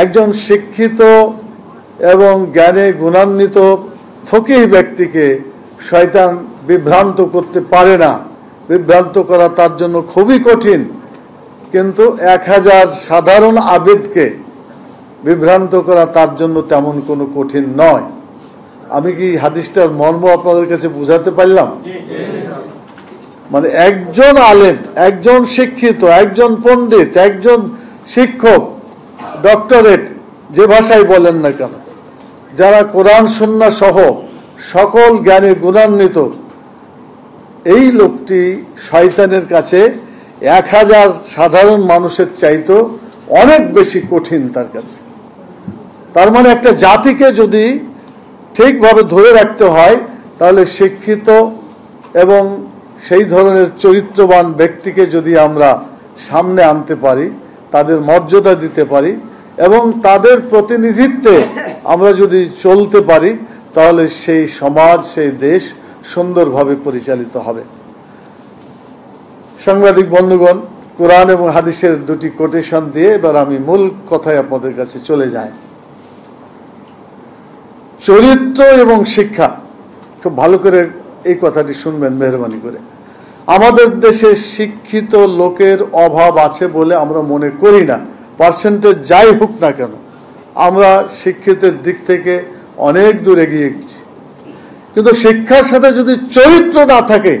একজন শিক্ষিত এবং জ্ঞানে গুণান্বিত ফকিহ ব্যক্তিকে শয়তান বিভ্রান্ত করতে পারে না। বিভ্রান্ত করা তার জন্য খুবই কঠিন, কিন্তু 1000 সাধারণ আবেদকে বিভ্রান্ত করা তার জন্য তেমন কোনো কঠিন নয়। আমি কি হাদিসটার মর্ম আপনাদের কাছে বুঝাতে পারলাম? মানে একজন আলেম, একজন শিক্ষিত, একজন পণ্ডিত, একজন শিক্ষক, ডক্টরেট যে ভাষায় বলেন না কেন, যারা কোরআন সুন্নাহ সহ সকল জ্ঞানে গুণান্বিত, এই লোকটি শয়তানের কাছে 1000 সাধারণ মানুষের চাইতো অনেক বেশি কঠিন তার কাছে। তার মানে একটা জাতিকে যদি ঠিকভাবে ধরে রাখতে হয়, তাহলে শিক্ষিত এবং সেই ধরনের চরিত্রবান ব্যক্তিকে যদি আমরা সামনে আনতে পারি, তাদের মর্যাদা দিতে পারি এবং তাদের প্রতিনিধিত্বে আমরা যদি চলতে পারি, তাহলে সেই সমাজ, সেই দেশ সুন্দরভাবে পরিচালিত হবে। সাংবাদিক বন্ধুগণ, কোরআন এবং হাদিসের দুটি কোটেশন দিয়ে এবার আমি মূল কথায় আপনাদের কাছে চলে যাই। চরিত্র এবং শিক্ষা, খুব ভালো করে এই কথাটি শুনবেন মেহরবানি করে। আমাদের দেশে শিক্ষিত লোকের অভাব আছে বলে আমরা মনে করি না। পার্সেন্টেজ যাই হোক না কেন, আমরা শিক্ষিতের দিক থেকে অনেক দূর এগিয়ে গেছি। কিন্তু শিক্ষার সাথে যদি চরিত্র না থাকে,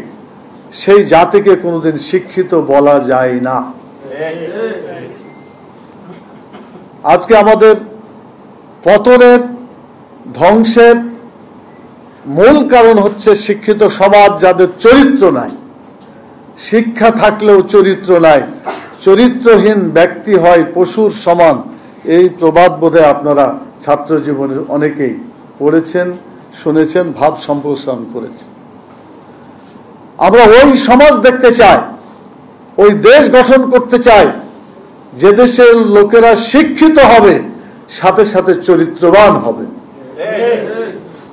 সেই জাতিকে কোনোদিন শিক্ষিত বলা যায় না। আজকে আমাদের পতনের, ধ্বংসের মূল কারণ হচ্ছে শিক্ষিত সমাজ যাদের চরিত্র নাই। শিক্ষা থাকলেও চরিত্র নাই, চরিত্রহীন ব্যক্তি হয় পশুর সমান। এই প্রবাদ বোধহয় আপনারা ছাত্র জীবনের অনেকেই পড়েছেন, শুনেছেন, ভাব সম্প্রসারণ করেছেন। আমরা ওই সমাজ দেখতে চাই, ওই দেশ গঠন করতে চাই যে দেশের লোকেরা শিক্ষিত হবে, সাথে সাথে চরিত্রবান হবে।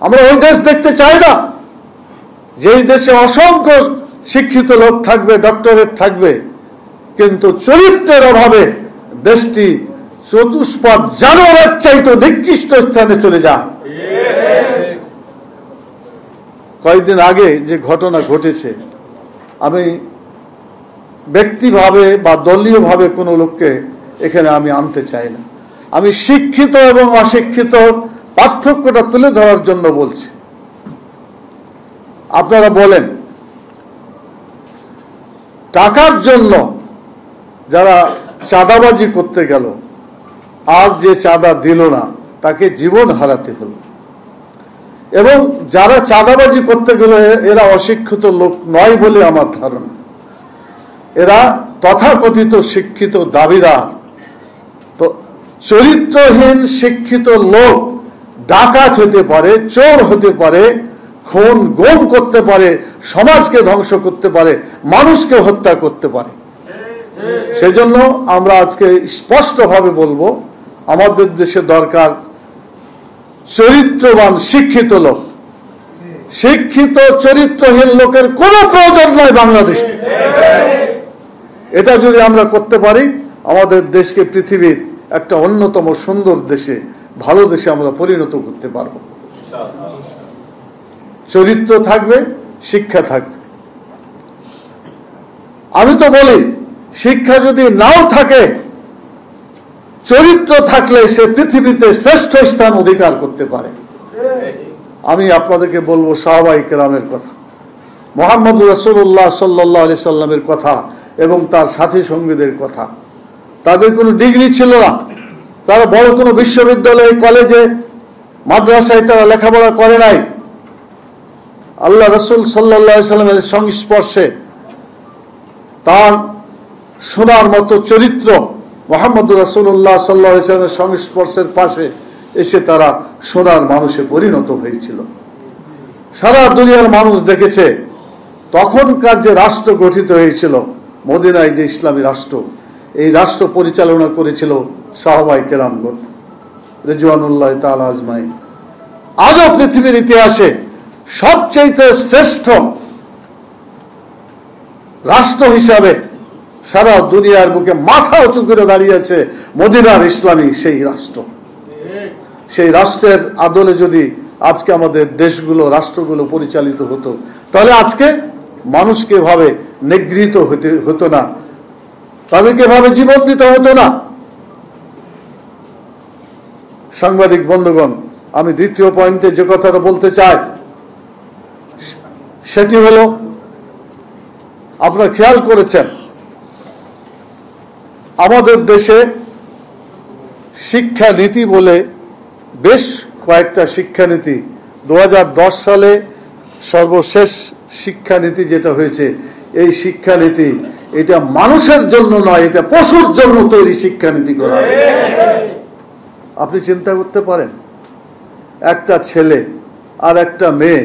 আমরা ওই দেশ দেখতে চাই না যেই দেশে অসংখ্য শিক্ষিত লোক থাকবে, ডক্টরেট থাকবে, কিন্তু চরিত্রের অভাবে দেশটি চতুষ্পাদ জানোয়ারের চাইতে নিকৃষ্ট স্থানে চলে যায়। কয়েকদিন আগে যে ঘটনা ঘটেছে, আমি ব্যক্তিভাবে বা দলীয়ভাবে কোনো লোককে এখানে আমি আনতে চাই না। আমি শিক্ষিত এবং অশিক্ষিত পার্থক্যটা তুলে ধরার জন্য বলছি। আপনারা বলেন, টাকার জন্য যারা চাঁদাবাজি করতে গেল, আর যে চাঁদা দিল না তাকে জীবন হারাতে হলো। এবং যারা চাঁদাবাজি করতে গেল এরা অশিক্ষিত লোক নয় বলে আমার ধারণা, এরা তথাকথিত শিক্ষিত দাবিদার। তো চরিত্রহীন শিক্ষিত লোক ডাকাত হতে পারে, চোর হতে পারে, খুন গুম করতে পারে, সমাজকে ধ্বংস করতে পারে, মানুষকে হত্যা করতে পারে। সেজন্য আমরা আজকে স্পষ্টভাবে বলবো, আমাদের দেশে দরকার চরিত্রবান শিক্ষিত লোক। শিক্ষিত চরিত্রহীন লোকের কোনো প্রয়োজন নয় বাংলাদেশে। এটা যদি আমরা করতে পারি, আমাদের দেশকে পৃথিবীর একটা অন্যতম সুন্দর দেশে, ভালো দেশে আমরা পরিণত করতে পারবো। চরিত্র থাকবে, শিক্ষা থাকবে। আমি তো বলি, শিক্ষা যদি নাও থাকে, চরিত্র থাকলে সে পৃথিবীতে শ্রেষ্ঠ স্থান অধিকার করতে পারে। আমি আপনাদেরকে বলবো সাহাবায়ে কেরামের কথা, মুহাম্মদ রাসূলুল্লাহ সাল্লাল্লাহু আলাইহি সাল্লামের কথা এবং তার সাথী সঙ্গীদের কথা। তাদের কোনো ডিগ্রি ছিল না, তারা বড় কোনো বিশ্ববিদ্যালয়ে, কলেজে, মাদ্রাসায় তারা লেখাপড়া করে নাই। আল্লাহ রাসূল সাল্লাল্লাহু আলাইহি সাল্লামের সংস্পর্শে, তার সোনার মতো চরিত্র মুহাম্মদ রাসূলুল্লাহ সাল্লাল্লাহু আলাইহি সাল্লামের সংস্পর্শের পাশে এসে তারা সোনার মানুষে পরিণত হয়েছিল। সারা দুনিয়ার মানুষ দেখেছে তখনকার যে রাষ্ট্র গঠিত হয়েছিল, মদিনায় যে ইসলামী রাষ্ট্র, এই রাষ্ট্র পরিচালনা করেছিল সাহাবায়ে কেরামগণ রিজওয়ানুল্লাহ তাআলা আজমাইন। আজও পৃথিবীর ইতিহাসে সবচেয়ে শ্রেষ্ঠ রাষ্ট্র হিসাবে সারা দুনিয়ার বুকে মাথা উঁচু করে দাঁড়িয়েছে মদিনার ইসলামী সেই রাষ্ট্র। সেই রাষ্ট্রের আদলে যদি আজকে আমাদের দেশগুলো, রাষ্ট্রগুলো পরিচালিত হতো, তাহলে আজকে মানুষকে এভাবে নিগৃহীত হতো না, তাদেরকে এভাবে জীবন দিতে হতো না। সাংবাদিক বন্ধুগণ, আমি দ্বিতীয় পয়েন্টে যে কথাটা বলতে চাই সেটি হলো, আপনারা খেয়াল করেছেন আমাদের দেশে শিক্ষানীতি বলে বেশ কয়েকটা শিক্ষানীতি, 2010 সালে সর্বশেষ শিক্ষানীতি যেটা হয়েছে, এই শিক্ষানীতি এটা মানুষের জন্য নয়, এটা পশুর জন্য তৈরি শিক্ষানীতি করা। আপনি চিন্তা করতে পারেন, একটা ছেলে আর একটা মেয়ে,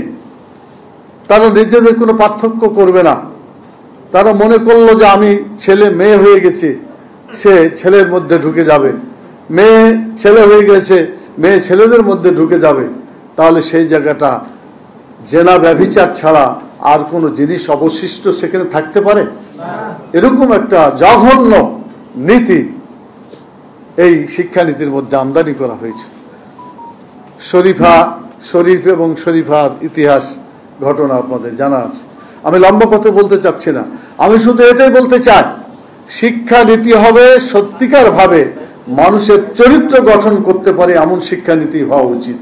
তারা নিজেদের কোনো পার্থক্য করবে না। তারা মনে করলো যে আমি ছেলে মেয়ে হয়ে গেছি, সে ছেলের মধ্যে ঢুকে যাবে, মেয়ে ছেলে হয়ে গেছে, মেয়ে ছেলেদের মধ্যে ঢুকে যাবে। তাহলে সেই জায়গাটা জেনা ব্যভিচার ছাড়া আর কোনো জিনিস অবশিষ্ট সেখানে থাকতে পারে? এরকম একটা জঘন্য নীতি এই শিক্ষানীতির মধ্যে আমদানি করা হয়েছে। শরীফ এবং শরীফার ইতিহাস ঘটনা আপনাদের জানা আছে, আমি লম্বা কথা বলতে চাচ্ছি না। আমি শুধু এটাই বলতে চাই, শিক্ষানীতি হবে সত্যিকার ভাবে মানুষের চরিত্র গঠন করতে পারে এমন শিক্ষানীতি হওয়া উচিত।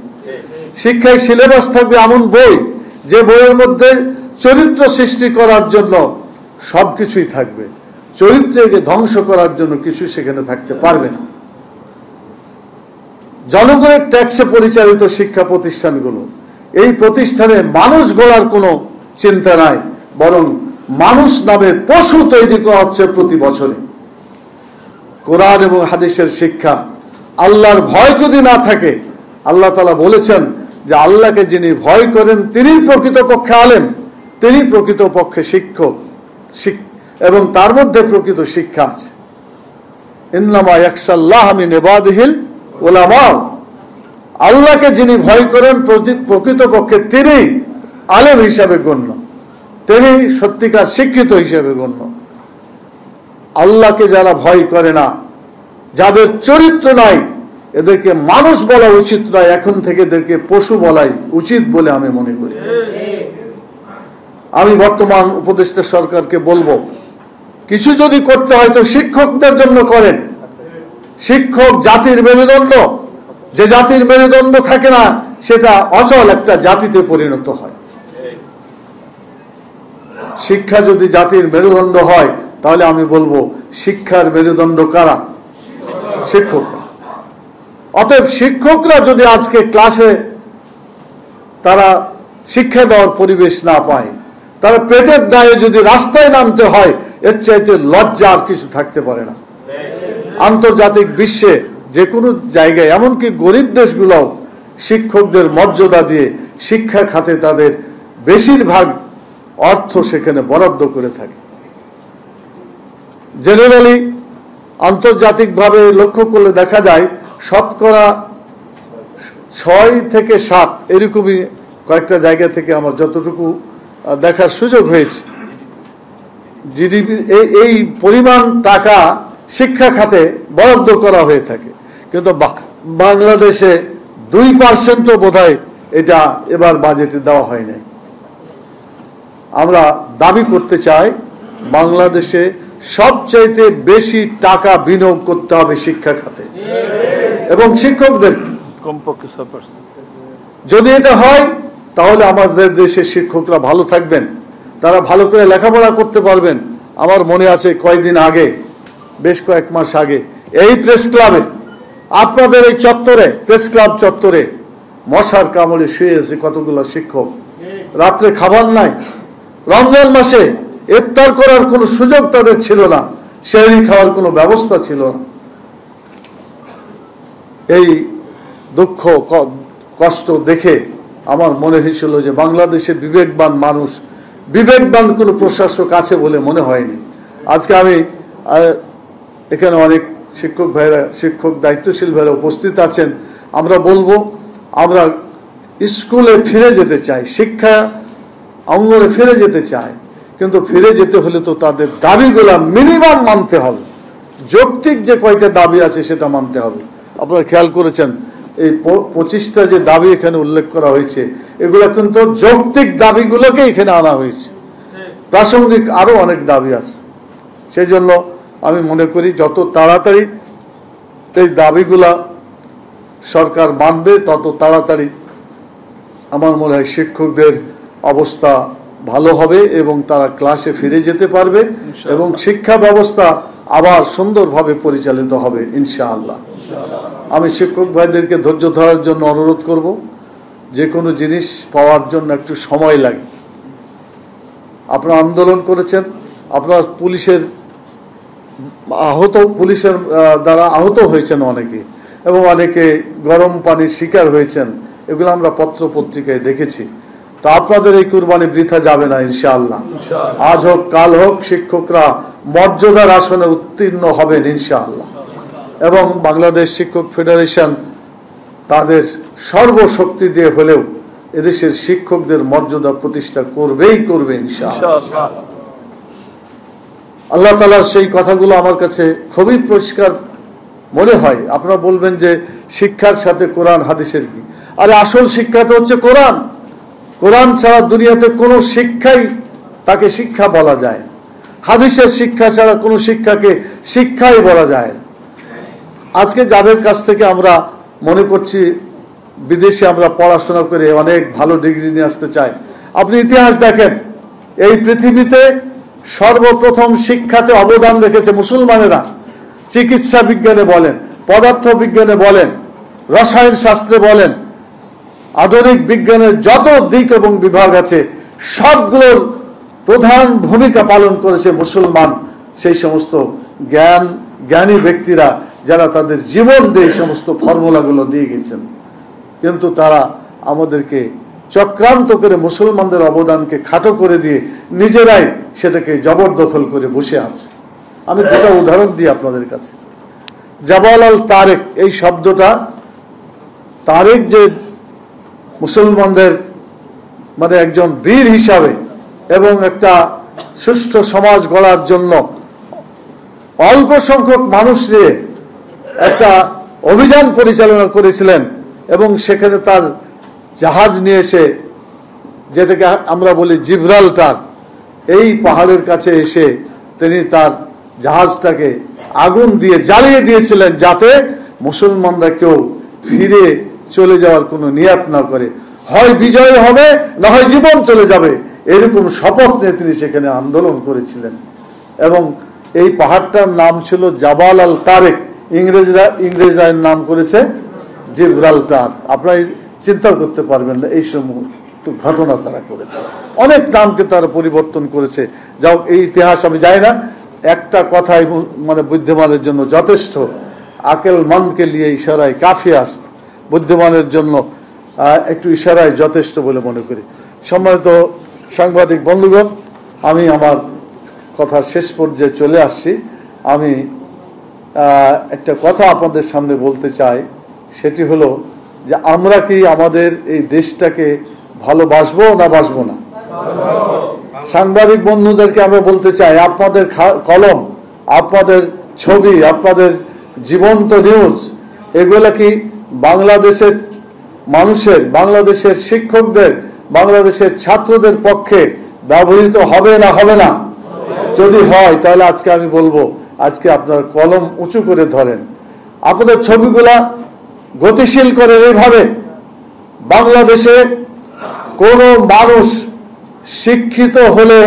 শিক্ষায় সিলেবাস থাকবে এমন বই, যে বইয়ের মধ্যে চরিত্র সৃষ্টি করার জন্য সবকিছুই থাকবে, চরিত্রকে ধ্বংস করার জন্য কিছু সেখানে থাকতে পারবে না। জনগণের ট্যাক্সে পরিচালিত শিক্ষা প্রতিষ্ঠানগুলো, এই প্রতিষ্ঠানে মানুষ গড়ার কোনো চিন্তা নাই, বরং মানুষ নামে পশু তৈরি করা হচ্ছে প্রতি বছরে। কোরআন এবং হাদিসের শিক্ষা, আল্লাহর ভয় যদি না থাকে, আল্লাহ তাআলা বলেছেন যে আল্লাহকে যিনি ভয় করেন তিনি প্রকৃতপক্ষে আলেম, তিনি প্রকৃতপক্ষে শিক্ষক, এবং তার মধ্যে প্রকৃত শিক্ষা আছে। ইন্নামা ইয়াখশাল্লাহ মিন ইবাদিহিল উলামা, আল্লাহকে যিনি ভয় করেন প্রকৃতপক্ষে তিনি আলেম হিসাবে গণ্য, তিনি সত্যিকার শিক্ষিত হিসাবে গণ্য। আল্লাহকে যারা ভয় করে না, যাদের চরিত্র নাই, এদেরকে মানুষ বলা উচিত নয়, এখন থেকে এদেরকে পশু বলাই উচিত বলে আমি মনে করি। আমি বর্তমান উপদেষ্টা সরকারকে বলবো, কিছু যদি করতে হয় তো শিক্ষকদের জন্য করেন। শিক্ষক জাতির মেরুদণ্ড, যে জাতির মেরুদণ্ড থাকে না সেটা অচল একটা জাতিতে পরিণত হয়। শিক্ষা যদি জাতির মেরুদণ্ড হয়, তাহলে আমি বলবো শিক্ষার মেরুদণ্ড কারা? শিক্ষকরা। অতএব শিক্ষকরা যদি আজকে ক্লাসে তারা শিক্ষা দেওয়ার পরিবেশ না পায়, তারা পেটের দায়ে যদি রাস্তায় নামতে হয়, এর চাইতে লজ্জা আর কিছু থাকতে পারে না। আন্তর্জাতিক বিশ্বে যে কোনো জায়গায়, এমনকি গরিব দেশগুলোও শিক্ষকদের মর্যাদা দিয়ে শিক্ষা খাতে তাদের বেশিরভাগ অর্থ সেখানে বরাদ্দ করে থাকে। জেনারেলি আন্তর্জাতিকভাবে লক্ষ্য করলে দেখা যায় শতকরা 6 থেকে 7 এরকমই কয়েকটা জায়গা থেকে আমার যতটুকু দেখার সুযোগ হয়েছে, জিডিপি এই পরিমাণ টাকা শিক্ষা খাতে বরাদ্দ করা হয়ে থাকে। কিন্তু বাংলাদেশে 2% বোধহয় এটা এবার বাজেটে দেওয়া হয় নাই। আমরা দাবি করতে চাই, বাংলাদেশে সবচাইতে বেশি টাকা বিনিয়োগ করতে হবে শিক্ষা খাতে এবং শিক্ষকদের কমপক্ষে 6%। যদি এটা হয়, তাহলে আমাদের দেশের শিক্ষকরা ভালো থাকবেন, তারা ভালো করে লেখাপড়া করতে পারবেন। আমার মনে আছে কয়েকদিন আগে, বেশ কয়েক মাস আগে, এই প্রেস ক্লাবে, আপনাদের এই চত্বরে, প্রেস ক্লাব চত্বরে মশার কামড়ে শুয়ে আছে কতগুলো শিক্ষক। রাত্রে খাবার নাই, রমজান মাসে ইফতার করার কোনো সুযোগ তাদের ছিল না, সেহরি খাওয়ার কোনো ব্যবস্থা ছিল না। এই দুঃখ কষ্ট দেখে আমার মনে হয়েছিল যে বাংলাদেশে বিবেকবান মানুষ, বিবেকবান কোনো প্রশাসক আছে বলে মনে হয়নি। আজকে আমি এখানে অনেক শিক্ষক ভাইরা, শিক্ষক দায়িত্বশীল ভাইরা উপস্থিত আছেন। আমরা বলবো, আমরা স্কুলে ফিরে যেতে চাই, শিক্ষা অঙ্গনে ফিরে যেতে চাই, কিন্তু ফিরে যেতে হলে তো তাদের দাবিগুলা মিনিমাম মানতে হবে। যৌক্তিক যে কয়টা দাবি আছে সেটা মানতে হবে। আপনারা খেয়াল করেছেন এই 25টা যে দাবি এখানে উল্লেখ করা হয়েছে, এগুলো কিন্তু যৌক্তিক দাবিগুলোকে এখানে আনা হয়েছে। প্রাসঙ্গিক আরো অনেক দাবি আছে। সেই জন্য আমি মনে করি যত তাড়াতাড়ি এই দাবিগুলা সরকার মানবে তত তাড়াতাড়ি আমার মনে হয় শিক্ষকদের অবস্থা ভালো হবে এবং তারা ক্লাসে ফিরে যেতে পারবে এবং শিক্ষা ব্যবস্থা আবার সুন্দরভাবে পরিচালিত হবে ইনশাআল্লাহ। আমি শিক্ষক ভাইদেরকে ধৈর্য ধরার জন্য অনুরোধ করব। যে কোনো জিনিস পাওয়ার জন্য একটু সময় লাগে। আপনারা আন্দোলন করেছেন, আপনারা পুলিশের দ্বারা আহত হয়েছেন অনেকে, এবং অনেকে গরম পানির শিকার হয়েছেন, এগুলো আমরা পত্র পত্রিকায় দেখেছি। তো আপনাদের এই কুরবানি বৃথা যাবে না ইনশাআল্লাহ। আজ হোক কাল হোক শিক্ষকরা মর্যাদার আসনে উত্তীর্ণ হবেন ইনশাআল্লাহ, এবং বাংলাদেশ শিক্ষক ফেডারেশন তাদের সর্বশক্তি দিয়ে হলেও এদেশের শিক্ষকদের মর্যাদা প্রতিষ্ঠা করবেই করবে ইনশাআল্লাহ। আল্লাহ তাআলার সেই কথাগুলো আমার কাছে খুবই পরিষ্কার মনে হয়। আপনারা বলবেন যে শিক্ষার সাথে কোরআন হাদিসের কি? আরে আসল শিক্ষা তো হচ্ছে কোরআন। কোরআন ছাড়া দুনিয়াতে কোনো শিক্ষাই তাকে শিক্ষা বলা যায় না। হাদিসের শিক্ষা ছাড়া কোনো শিক্ষাকে শিক্ষাই বলা যায় না। আজকে যাদের কাছ থেকে আমরা মনে করছি বিদেশে আমরা পড়াশোনা করে অনেক ভালো ডিগ্রি নিয়ে আসতে চাই, আপনি ইতিহাস দেখেন, এই পৃথিবীতে সর্বপ্রথম শিক্ষাতে অবদান রেখেছে মুসলমানেরা। চিকিৎসা বিজ্ঞানে বলেন, পদার্থ বিজ্ঞানে বলেন, রসায়ন শাস্ত্রে বলেন, আধুনিক বিজ্ঞানের যত দিক এবং বিভাগ আছে সবগুলোর প্রধান ভূমিকা পালন করেছে মুসলমান সেই সমস্ত জ্ঞানী ব্যক্তিরা, যারা তাদের জীবন দিয়ে সমস্ত ফর্মুলাগুলো দিয়ে গেছেন। কিন্তু তারা আমাদেরকে চক্রান্ত করে মুসলমানদের অবদানকে খাটো করে দিয়ে নিজেরাই সেটাকে জবরদখল করে বসে আছে। আমি দুটো উদাহরণ দিই আপনাদের কাছে। জাবাল আল তারেক, এই শব্দটা, তারেক যে মুসলমানদের মানে একজন বীর হিসাবে এবং একটা সুষ্ঠু সমাজ গড়ার জন্য অল্প সংখ্যক মানুষ নিয়ে একটা অভিযান পরিচালনা করেছিলেন, এবং সেখানে তার জাহাজ নিয়ে এসে, যেটাকে আমরা বলি জিব্রাল্টার, এই পাহাড়ের কাছে এসে তিনি তার জাহাজটাকে আগুন দিয়ে জ্বালিয়ে দিয়েছিলেন, যাতে মুসলমানরা কেউ ফিরে চলে যাওয়ার কোনো নিয়াত না করে, হয় বিজয় হবে না হয় জীবন চলে যাবে, এরকম শপথ নিয়ে তিনি সেখানে আন্দোলন করেছিলেন। এবং এই পাহাড়টার নাম ছিল জাবাল আল তারেক, ইংরেজরা নাম করেছে জিব্রাল্টার। আপনারা চিন্তা করতে পারবেন না এই সমস্ত ঘটনা তারা করেছে। অনেক নামকে তারা পরিবর্তন করেছে। যাও, এই ইতিহাস আমি জানি না, একটা কথাই মানে বুদ্ধিমানের জন্য যথেষ্ট। আকেল মন্দকে নিয়ে ইশারায় কাফি আস্ত, বুদ্ধিমানের জন্য একটু ইশারায় যথেষ্ট বলে মনে করি। সম্মানিত সাংবাদিক বন্ধুগণ, আমি আমার কথা শেষ পর্যায়ে চলে আসছি। আমি একটা কথা আপনাদের সামনে বলতে চাই, সেটি হলো যে আমরা কি আমাদের এই দেশটাকে ভালোবাসবো না বাসবো না? সাংবাদিক বন্ধুদেরকে আমরা বলতে চাই, আপনাদের কলম, আপনাদের ছবি, আপনাদের জীবন্ত নিউজ, এগুলা কি বাংলাদেশের মানুষের, বাংলাদেশের শিক্ষকদের, বাংলাদেশের ছাত্রদের পক্ষে ব্যবহৃত হবে না হবে না? যদি হয় তাহলে আজকে আমি বলবো, আজকে আপনার কলম উঁচু করে ধরেন, আপনাদের ছবিগুলা গতিশীল করে এইভাবে। বাংলাদেশে কোনো মানুষ শিক্ষিত হলে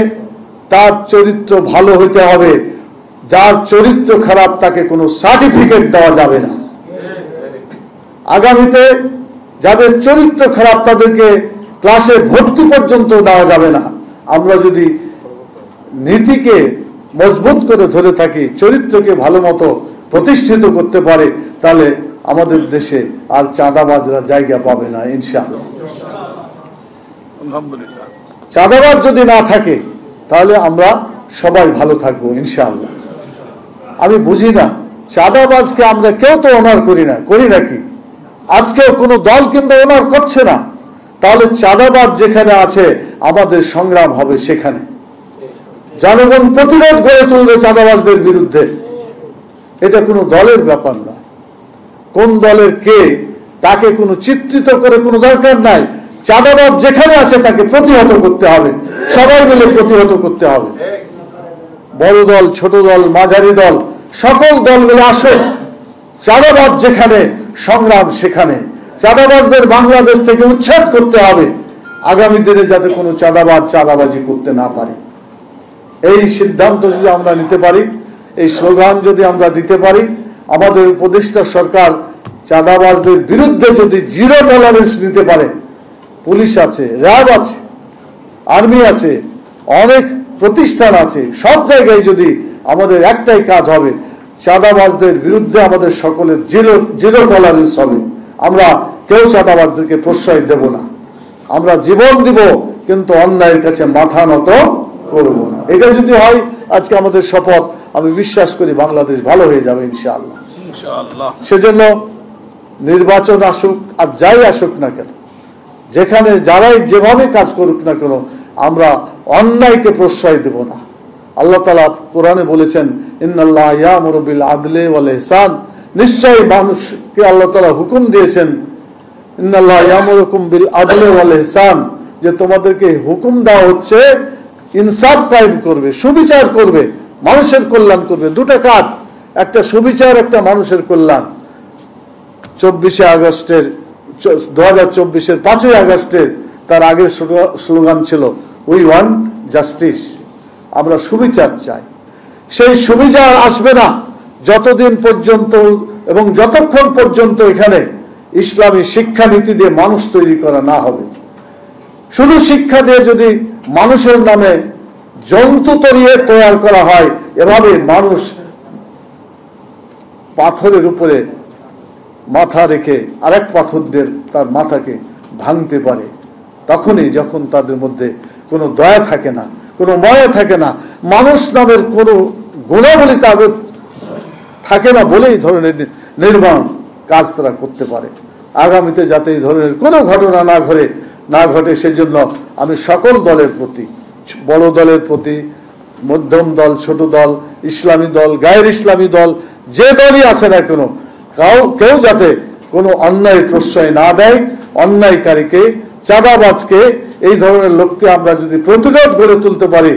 তার চরিত্র ভালো হইতে হবে, যার চরিত্র খারাপ তাকে কোনো সার্টিফিকেট দেওয়া যাবে না। আগামীতে যাদের চরিত্র খারাপ তাদেরকে ক্লাসে ভর্তি পর্যন্ত দেওয়া যাবে না। আমরা যদি নীতিকে মজবুত করে ধরে থাকি, চরিত্রকে ভালো মতো প্রতিষ্ঠিত করতে পারে, তাহলে আমাদের দেশে আর চাঁদাবাজরা জায়গা পাবে না ইনশাআল্লাহ। চাঁদাবাজ যদি না থাকে তাহলে আমরা সবাই ভালো থাকবো ইনশাআল্লাহ। আমি বুঝি না, চাঁদাবাজকে আমরা কেউ তো অনার করি না, করি নাকি? আজকেও কোনো দল কিন্তু অনার করছে না। তাহলে চাঁদাবাজ যেখানে আছে আমাদের সংগ্রাম হবে সেখানে। জনগণ প্রতিরোধ গড়ে তুলবে চাঁদাবাজদের বিরুদ্ধে। এটা কোনো দলের ব্যাপার না, কোন দলের কে তাকে কোনো চিত্রিত করে কোনো দরকার নাই। চাঁদাবাজ যেখানে আছে তাকে প্রতিহত করতে হবে, সবাই মিলে প্রতিহত করতে হবে। বড় দল, ছোট দল, মাঝারি দল, সকল দলগুলো আসে। চাঁদাবাজ যেখানে, সংগ্রাম সেখানে। চাঁদাবাজদের বাংলাদেশ থেকে উচ্ছেদ করতে হবে, আগামী দিনে যাতে কোনো চাঁদাবাজ চাঁদাবাজি করতে না পারে। এই সিদ্ধান্ত যদি আমরা নিতে পারি, এই স্লোগান যদি আমরা দিতে পারি, আমাদের উপদেষ্টা সরকার চাঁদাবাজদের বিরুদ্ধে যদি জিরো টলারেন্স নিতে পারে, পুলিশ আছে, র্যাব আছে, আর্মি আছে, অনেক প্রতিষ্ঠান আছে, সব জায়গায় যদি আমাদের একটাই কাজ হবে, চাঁদাবাজদের বিরুদ্ধে আমাদের সকলের জিরো টলারেন্স হবে। আমরা কেউ চাঁদাবাজদেরকে প্রশ্রয় দেব না, আমরা জীবন দিব, কিন্তু অন্যায়ের কাছে মাথা নত করব না। এটা যদি হয় আজকে আমাদের শপথ, আমি বিশ্বাস করি বাংলাদেশ ভালো হয়ে যাবে ইনশাআল্লাহ। সেজন্য নির্বাচন আসুক আর যাই আসুক না কেন, যেখানে যারাই যেভাবে কাজ করুক না কেন, আমরা অন্যায়কে প্রশ্রয় দেব না। আল্লাহ তাআলা কোরআনে বলেছেন, ইন্নাল্লাহ ইয়ামুরু বিল আদলি ওয়াল ইহসান, নিশ্চয়ই মানুষকে আল্লাহ তাআলা হুকুম দিয়েছেন, ইন্নাল্লাহ ইয়ামুরুকুম বিল আদলি ওয়াল ইহসান, যে তোমাদেরকে হুকুম দেওয়া হচ্ছে ইনসাফ কায়েম করবে, সুবিচার করবে, মানুষের কল্যাণ করবে। দুটো কাজ, একটা সুবিচার, একটা মানুষের কল্যাণ। 24 আগস্টের 2024-এর 5ই আগস্টের তার আগের স্লোগান ছিল উই ওয়ান্ট জাস্টিস, আমরা সুবিচার চাই। সেই সুবিচার আসবে না যতদিন পর্যন্ত এবং যতক্ষণ পর্যন্ত এখানে ইসলামী শিক্ষানীতি দিয়ে মানুষ তৈরি করা না হবে। শুধু শিক্ষা দিয়ে যদি মানুষের নামে জন্তু তৈরি করা হয়, এভাবে মানুষ পাথরের উপরে মাথা রেখে আরেক পাথর দিয়ে তার মাথাকে ভাঙতে পারে, তখনই যখন তাদের মধ্যে কোনো দয়া থাকে না, কোনো মায়া থাকে না, মানুষ নামের কোনো গুণাবলী তাদের থাকে না বলেই ধরনের নির্মাণ কাজ তারা করতে পারে। আগামীতে যাতে এই ধরনের কোনো ঘটনা না ঘটে সেজন্য আমি সকল দলের প্রতি, বড় দলের প্রতি, মধ্যম দল, ছোট দল, ইসলামী দল, গায়ের ইসলামী দল, যে দলই আছে না কেন, কেউ যাতে কোনো অন্যায় প্রশ্রয় না দেয়। অন্যায়কারীকে, চাঁদাবাজকে, এই ধরনের লোককে আমরা যদি প্রতিরোধ গড়ে তুলতে পারি,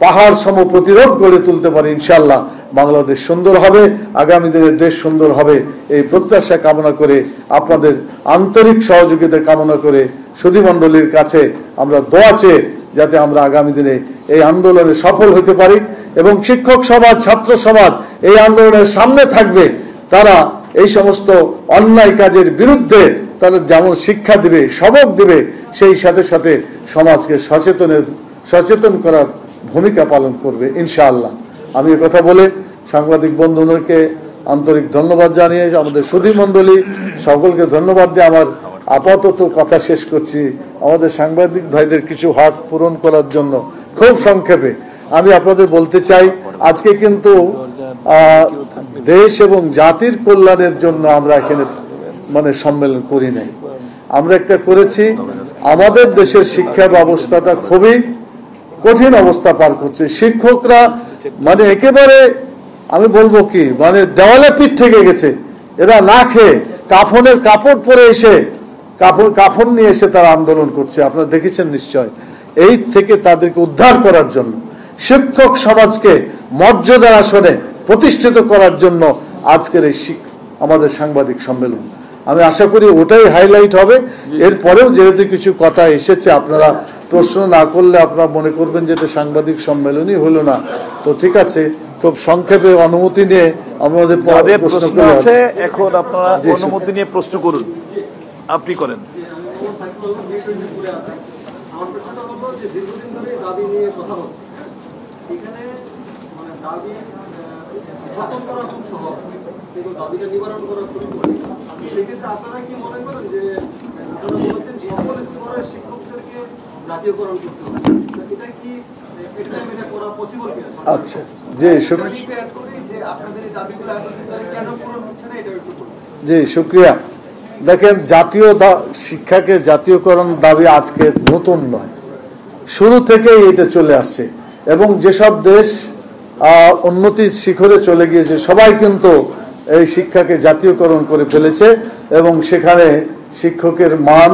পাহাড় সম প্রতিরোধ গড়ে তুলতে পারি, ইনশাআল্লাহ বাংলাদেশ সুন্দর হবে, আগামী দিনের দেশ সুন্দর হবে। এই প্রত্যাশা কামনা করে, আপনাদের আন্তরিক সহযোগিতা কামনা করে, সুধীমণ্ডলীর কাছে আমরা দোয়া চেয়ে যাতে আমরা আগামী দিনে এই আন্দোলনে সফল হতে পারি, এবং শিক্ষক সমাজ, ছাত্র সমাজ এই আন্দোলনের সামনে থাকবে। তারা এই সমস্ত অন্যায় কাজের বিরুদ্ধে তারা যেমন শিক্ষা দিবে, সবক দিবে, সেই সাথে সাথে সমাজকে সচেতন করার ভূমিকা পালন করবে ইনশাআল্লাহ। আমি কথা বলে সাংবাদিক বন্ধুদেরকে আন্তরিক ধন্যবাদ জানিয়ে, আমাদের সুধীমণ্ডলী সকলকে ধন্যবাদ দিয়ে আমার আপাতত কথা শেষ করছি। আমাদের সাংবাদিক ভাইদের কিছু হক পূরণ করার জন্য খুব সংক্ষেপে আমি আপনাদের বলতে চাই, আজকে কিন্তু দেশ এবং জাতির কল্যাণের জন্য আমরা এখানে সম্মেলন করি নাই, আমরা একটা করেছি। আমাদের দেশের শিক্ষা ব্যবস্থাটা খুবই কঠিন অবস্থা পার করছে। শিক্ষকরা একেবারে আমি বলবো কি, দেওয়ালে পিঠ থেকে গেছে। এরা না খেয়ে কাফনের কাপড় পরে এসে কাফন নিয়ে এসে তারা আন্দোলন করছে, আপনারা দেখেছেন নিশ্চয়। এই থেকে তাদেরকে উদ্ধার করার জন্য, শিক্ষক সমাজকে মর্যাদার আসনে প্রতিষ্ঠিত করার জন্য আজকের এই আমাদের সাংবাদিক সম্মেলন। আমি আশা করি ওটাই হাইলাইট হবে। এরপরেও যেহেতু কিছু কথা এসেছে, আপনারা প্রশ্ন না করলে আপনারা মনে করবেন যে এটা সাংবাদিক সম্মেলনই হলো না। তো ঠিক আছে, খুব সংক্ষেপে অনুমতি নিয়ে আমাদের প্রশ্ন আছে, এখন আপনারা অনুমতি নিয়ে প্রশ্ন করুন। আপনি করেন। আচ্ছা, জি শুক্রিয়া। দেখেন, জাতীয় শিক্ষাকে জাতীয়করণ দাবি আজকে নতুন নয়, শুরু থেকেই এটা চলে আসছে এবং যেসব দেশ উন্নতির শিখরে চলে গিয়েছে সবাই কিন্তু এই শিক্ষাকে জাতীয়করণ করে ফেলেছে এবং সেখানে শিক্ষকের মান,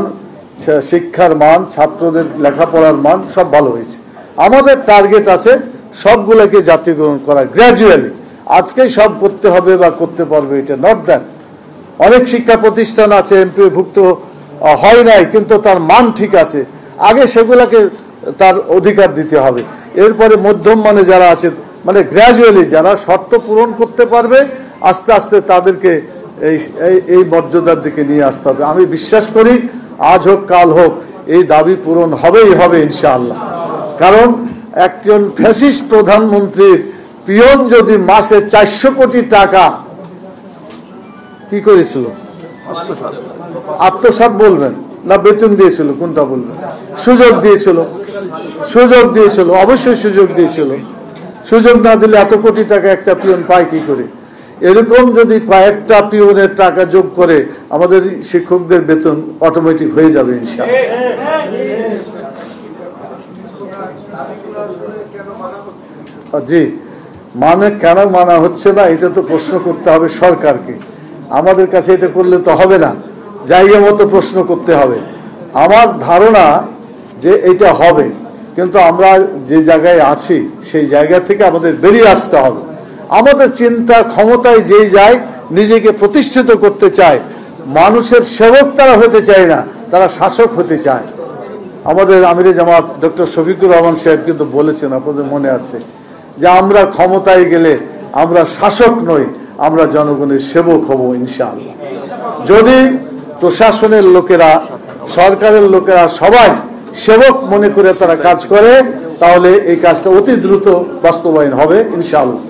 শিক্ষার মান, ছাত্রদের লেখাপড়ার মান সব ভালো হয়েছে। আমাদের টার্গেট আছে সবগুলোকে জাতীয়করণ করা গ্র্যাজুয়ালি। আজকেই সব করতে হবে বা করতে পারবে এটা নট দ্যাট। অনেক শিক্ষা প্রতিষ্ঠান আছে এমপিওভুক্ত হয় নাই কিন্তু তার মান ঠিক আছে, আগে সেগুলোকে তার অধিকার দিতে হবে। এরপরে মধ্যম মানে যারা আছে, মানে গ্র্যাজুয়ালি যারা শর্ত পূরণ করতে পারবে আস্তে আস্তে তাদেরকে এই মর্যাদার দিকে নিয়ে আসতে হবে। আমি বিশ্বাস করি আজ হোক কাল হোক এই দাবি পূরণ হবেই হবে ইনশাআল্লাহ। কারণ একজন ফ্যাসিস্ট প্রধানমন্ত্রীর পিয়ন যদি মাসে 400 কোটি টাকা কি করেছিল, আত্মসাৎ বলবেন না বেতন দিয়েছিল, কোনটা বলবেন? সুযোগ দিয়েছিল, অবশ্যই সুযোগ দিয়েছিল। সুযোগ না দিলে এত কোটি টাকা একটা পিয়ন পায় কি করে? এরকম যদি কয়েকটা পিয়নের টাকা যোগ করে আমাদের শিক্ষকদের বেতন অটোমেটিক হয়ে যাবে ইনশাআল্লাহ। জি, মানে কেন মানা হচ্ছে না এটা তো প্রশ্ন করতে হবে সরকারকে। আমাদের কাছে এটা করলে তো হবে না, জায়গা মতো প্রশ্ন করতে হবে। আমার ধারণা যে এটা হবে, কিন্তু আমরা যে জায়গায় আছি সেই জায়গা থেকে আমাদের বেরিয়ে আসতে হবে। আমাদের চিন্তা ক্ষমতায় যেই যায় নিজেকে প্রতিষ্ঠিত করতে চায়, মানুষের সেবক তারা হতে চায় না, তারা শাসক হতে চায়। আমাদের আমিরে জামাত ডক্টর শফিকুর রহমান সাহেব কিন্তু বলেছেন, আপনাদের মনে আছে, যে আমরা ক্ষমতায় গেলে আমরা শাসক নই, আমরা জনগণের সেবক হব ইনশাআল্লাহ। যদি প্রশাসনের লোকেরা, সরকারের লোকেরা সবাই সেবক মনে করে তারা কাজ করে, তাহলে এই কাজটা অতি দ্রুত বাস্তবায়ন হবে ইনশাআল্লাহ।